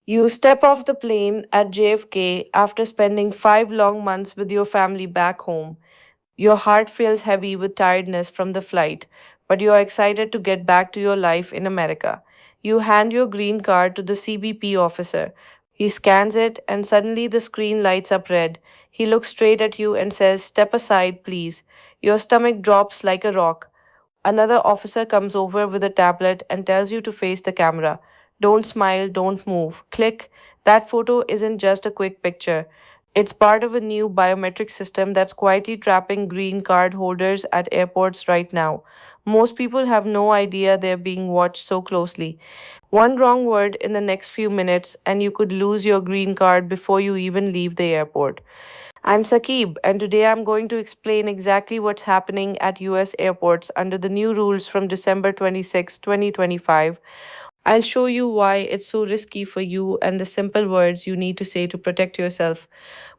You step off the plane at JFK after spending 5 long months with your family back home. Your heart feels heavy with tiredness from the flight, but you are excited to get back to your life in America. You hand your green card to the CBP officer. He scans it, and suddenly the screen lights up red. He looks straight at you and says, "Step aside, please." Your stomach drops like a rock. Another officer comes over with a tablet and tells you to face the camera. Don't smile, don't move. Click. That photo isn't just a quick picture. It's part of a new biometric system that's quietly trapping green card holders at airports right now. Most people have no idea they're being watched so closely. One wrong word in the next few minutes, and you could lose your green card before you even leave the airport. I'm Saqib, and today I'm going to explain exactly what's happening at US airports under the new rules from December 26, 2025. I'll show you why it's so risky for you and the simple words you need to say to protect yourself.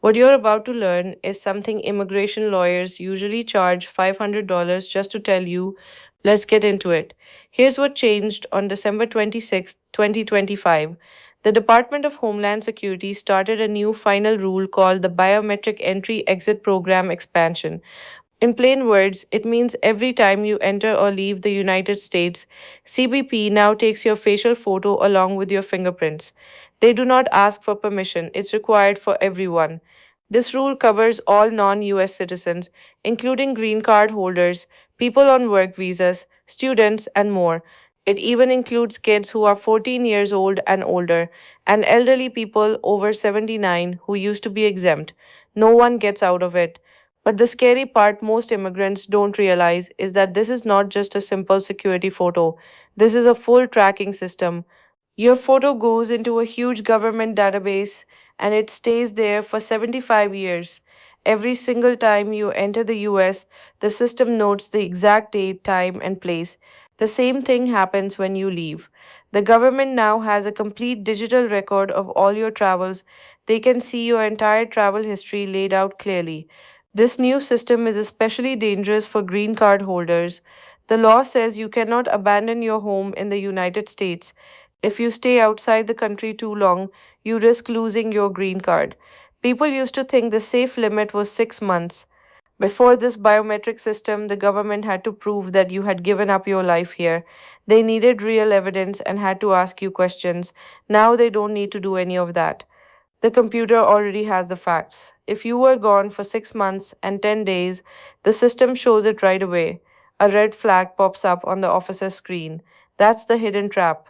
What you're about to learn is something immigration lawyers usually charge $500 just to tell you. Let's get into it. Here's what changed on December 26, 2025. The Department of Homeland Security started a new final rule called the Biometric Entry-Exit Program expansion. In plain words, it means every time you enter or leave the United States, CBP now takes your facial photo along with your fingerprints. They do not ask for permission, it's required for everyone. This rule covers all non US citizens, including green card holders, people on work visas, students, and more. It even includes kids who are 14 years old and older, and elderly people over 79 who used to be exempt. No one gets out of it. But the scary part most immigrants don't realize is that this is not just a simple security photo. This is a full tracking system. Your photo goes into a huge government database and it stays there for 75 years. Every single time you enter the US, the system notes the exact date, time, and place. The same thing happens when you leave. The government now has a complete digital record of all your travels. They can see your entire travel history laid out clearly. This new system is especially dangerous for green card holders. The law says you cannot abandon your home in the United States. If you stay outside the country too long, you risk losing your green card. People used to think the safe limit was 6 months. Before this biometric system, the government had to prove that you had given up your life here. They needed real evidence and had to ask you questions. Now they don't need to do any of that. The computer already has the facts. If you were gone for 6 months and 10 days, the system shows it right away. A red flag pops up on the officer's screen. That's the hidden trap.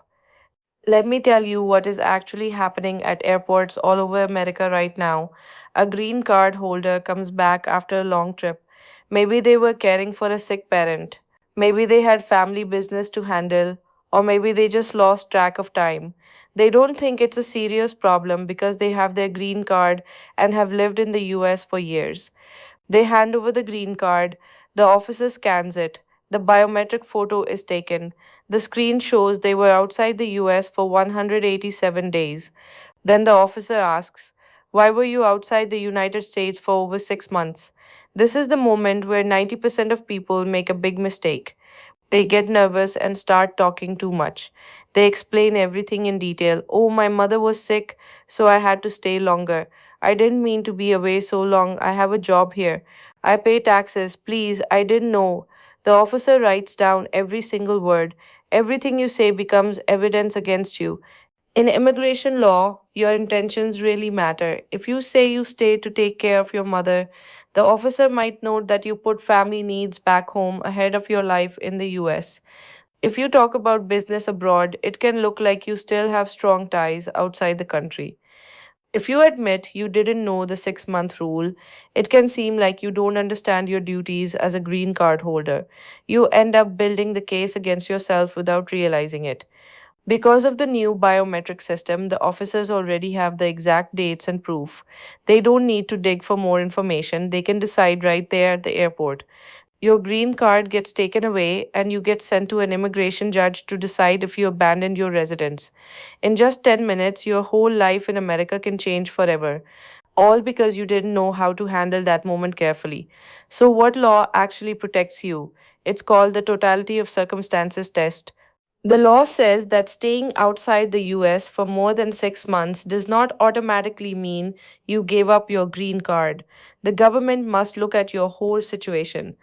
Let me tell you what is actually happening at airports all over America right now. A green card holder comes back after a long trip. Maybe they were caring for a sick parent. Maybe they had family business to handle. Or maybe they just lost track of time. They don't think it's a serious problem because they have their green card and have lived in the US for years. They hand over the green card, the officer scans it, the biometric photo is taken. The screen shows they were outside the US for 187 days. Then the officer asks, "Why were you outside the United States for over 6 months?" This is the moment where 90% of people make a big mistake. They get nervous and start talking too much. They explain everything in detail. "Oh, my mother was sick, so I had to stay longer. I didn't mean to be away so long. I have a job here. I pay taxes. Please, I didn't know." The officer writes down every single word. Everything you say becomes evidence against you. In immigration law, your intentions really matter. If you say you stayed to take care of your mother, the officer might note that you put family needs back home ahead of your life in the US. If you talk about business abroad, it can look like you still have strong ties outside the country. If you admit you didn't know the 6 month rule, it can seem like you don't understand your duties as a green card holder. You end up building the case against yourself without realizing it. Because of the new biometric system, the officers already have the exact dates and proof. They don't need to dig for more information, they can decide right there at the airport. Your green card gets taken away, and you get sent to an immigration judge to decide if you abandoned your residence. In just 10 minutes, your whole life in America can change forever, all because you didn't know how to handle that moment carefully. So, what law actually protects you? It's called the Totality of Circumstances test. The law says that staying outside the US for more than 6 months does not automatically mean you gave up your green card. The government must look at your whole situation.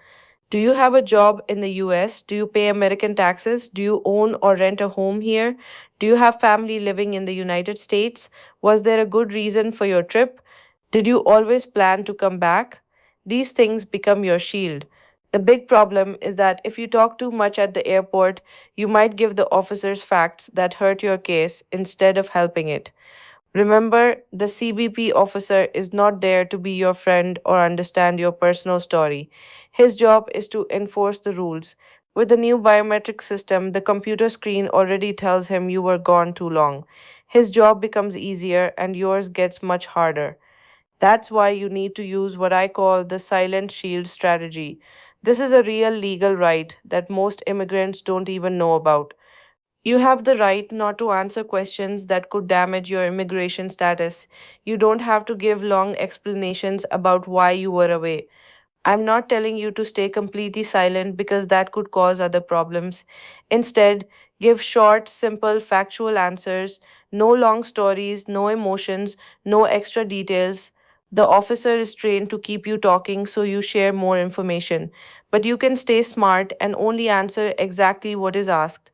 Do you have a job in the US? Do you pay American taxes? Do you own or rent a home here? Do you have family living in the United States? Was there a good reason for your trip? Did you always plan to come back? These things become your shield. The big problem is that if you talk too much at the airport, you might give the officers facts that hurt your case instead of helping it. Remember, the CBP officer is not there to be your friend or understand your personal story. His job is to enforce the rules. With the new biometric system, the computer screen already tells him you were gone too long. His job becomes easier and yours gets much harder. That's why you need to use what I call the silent shield strategy. This is a real legal right that most immigrants don't even know about. You have the right not to answer questions that could damage your immigration status. You don't have to give long explanations about why you were away. I'm not telling you to stay completely silent because that could cause other problems. Instead, give short, simple, factual answers, no long stories, no emotions, no extra details. The officer is trained to keep you talking so you share more information. But you can stay smart and only answer exactly what is asked.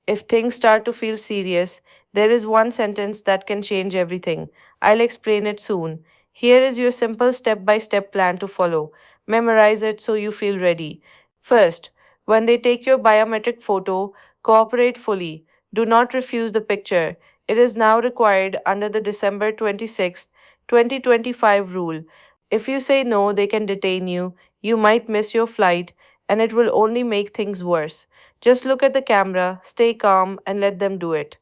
If things start to feel serious, there is one sentence that can change everything. I'll explain it soon. Here is your simple step by step plan to follow. Memorize it so you feel ready. First, when they take your biometric photo, cooperate fully. Do not refuse the picture. It is now required under the December 26, 2025 rule. If you say no, they can detain you. You might miss your flight, and it will only make things worse. Just look at the camera, stay calm, and let them do it.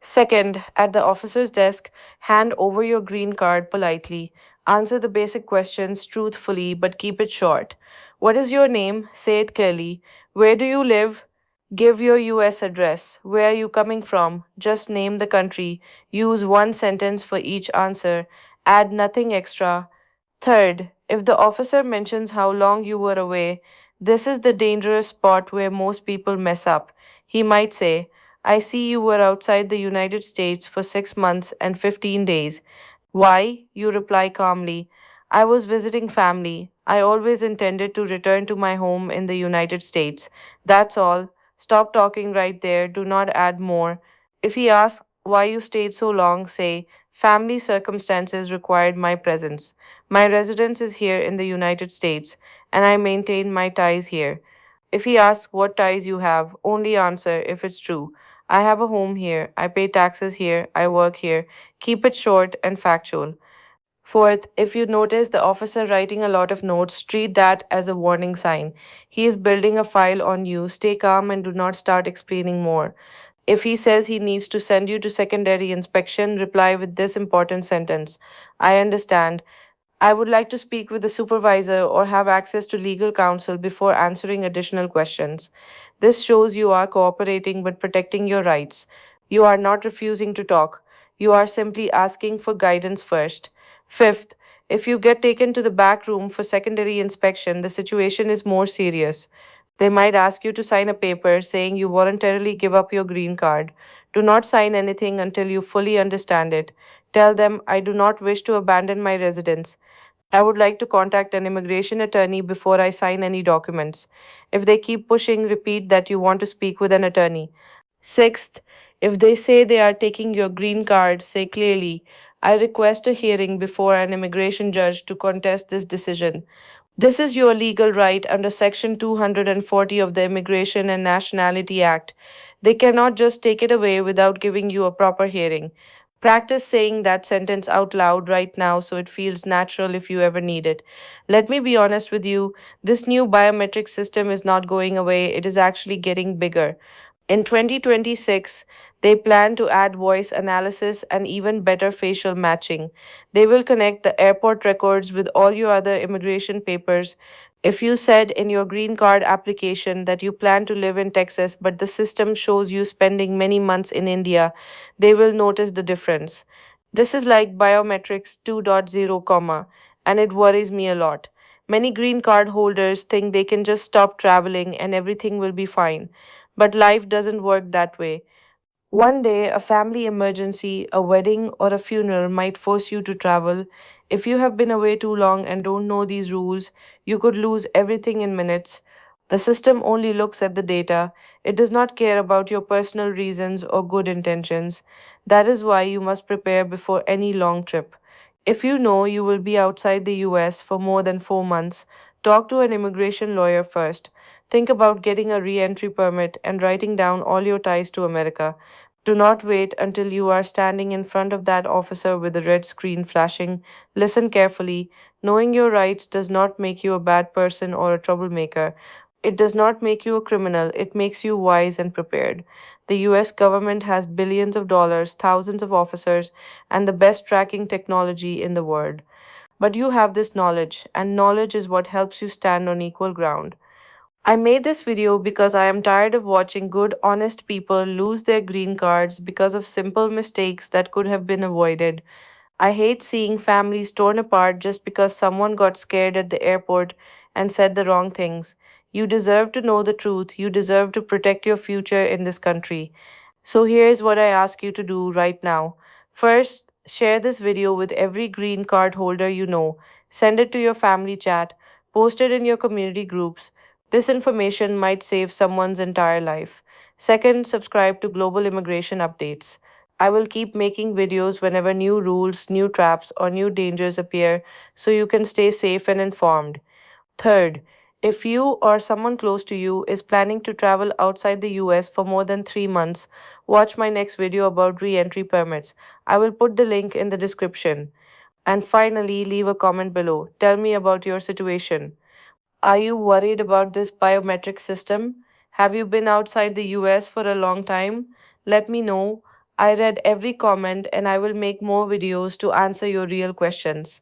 Second, at the officer's desk, hand over your green card politely. Answer the basic questions truthfully, but keep it short. What is your name? Say it clearly. Where do you live? Give your US address. Where are you coming from? Just name the country. Use one sentence for each answer. Add nothing extra. Third, if the officer mentions how long you were away, this is the dangerous spot where most people mess up. He might say, I see you were outside the United States for 6 months and 15 days. Why? You reply calmly. I was visiting family. I always intended to return to my home in the United States. That's all. Stop talking right there. Do not add more. If he asks why you stayed so long, say, family circumstances required my presence. My residence is here in the United States, and I maintain my ties here. If he asks what ties you have, only answer if it's true. I have a home here. I pay taxes here. I work here. Keep it short and factual. Fourth, if you notice the officer writing a lot of notes, treat that as a warning sign. He is building a file on you. Stay calm and do not start explaining more. If he says he needs to send you to secondary inspection, reply with this important sentence: I understand. I would like to speak with the supervisor or have access to legal counsel before answering additional questions. This shows you are cooperating but protecting your rights. You are not refusing to talk. You are simply asking for guidance first. Fifth, if you get taken to the back room for secondary inspection, the situation is more serious. They might ask you to sign a paper saying you voluntarily give up your green card. Do not sign anything until you fully understand it. Tell them, I do not wish to abandon my residence. I would like to contact an immigration attorney before I sign any documents. If they keep pushing, repeat that you want to speak with an attorney. Sixth, if they say they are taking your green card, say clearly, I request a hearing before an immigration judge to contest this decision. This is your legal right under Section 240 of the Immigration and Nationality Act. They cannot just take it away without giving you a proper hearing. Practice saying that sentence out loud right now so it feels natural if you ever need it. Let me be honest with you, this new biometric system is not going away, it is actually getting bigger. In 2026, they plan to add voice analysis and even better facial matching. They will connect the airport records with all your other immigration papers. If you said in your green card application that you plan to live in Texas, but the system shows you spending many months in India, they will notice the difference. This is like Biometrics 2.0, comma, and it worries me a lot. Many green card holders think they can just stop traveling and everything will be fine. But life doesn't work that way. One day, a family emergency, a wedding, or a funeral might force you to travel. If you have been away too long and don't know these rules, you could lose everything in minutes. The system only looks at the data. It does not care about your personal reasons or good intentions. That is why you must prepare before any long trip. If you know you will be outside the US for more than 4 months, talk to an immigration lawyer first. Think about getting a re entry permit and writing down all your ties to America. Do not wait until you are standing in front of that officer with the red screen flashing. Listen carefully. Knowing your rights does not make you a bad person or a troublemaker. It does not make you a criminal. It makes you wise and prepared. The US government has billions of dollars, thousands of officers, and the best tracking technology in the world. But you have this knowledge, and knowledge is what helps you stand on equal ground. I made this video because I am tired of watching good, honest people lose their green cards because of simple mistakes that could have been avoided. I hate seeing families torn apart just because someone got scared at the airport and said the wrong things. You deserve to know the truth. You deserve to protect your future in this country. So here's what I ask you to do right now. First, share this video with every green card holder you know. Send it to your family chat. Post it in your community groups. This information might save someone's entire life. Second, subscribe to Global Immigration Updates. I will keep making videos whenever new rules, new traps, or new dangers appear so you can stay safe and informed. Third, if you or someone close to you is planning to travel outside the US for more than 3 months, watch my next video about re entry permits. I will put the link in the description. And finally, leave a comment below. Tell me about your situation. Are you worried about this biometric system? Have you been outside the US for a long time? Let me know. I read every comment and I will make more videos to answer your real questions.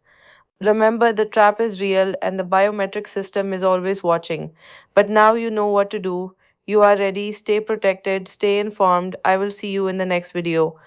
Remember, the trap is real and the biometric system is always watching. But now you know what to do. You are ready. Stay protected. Stay informed. I will see you in the next video.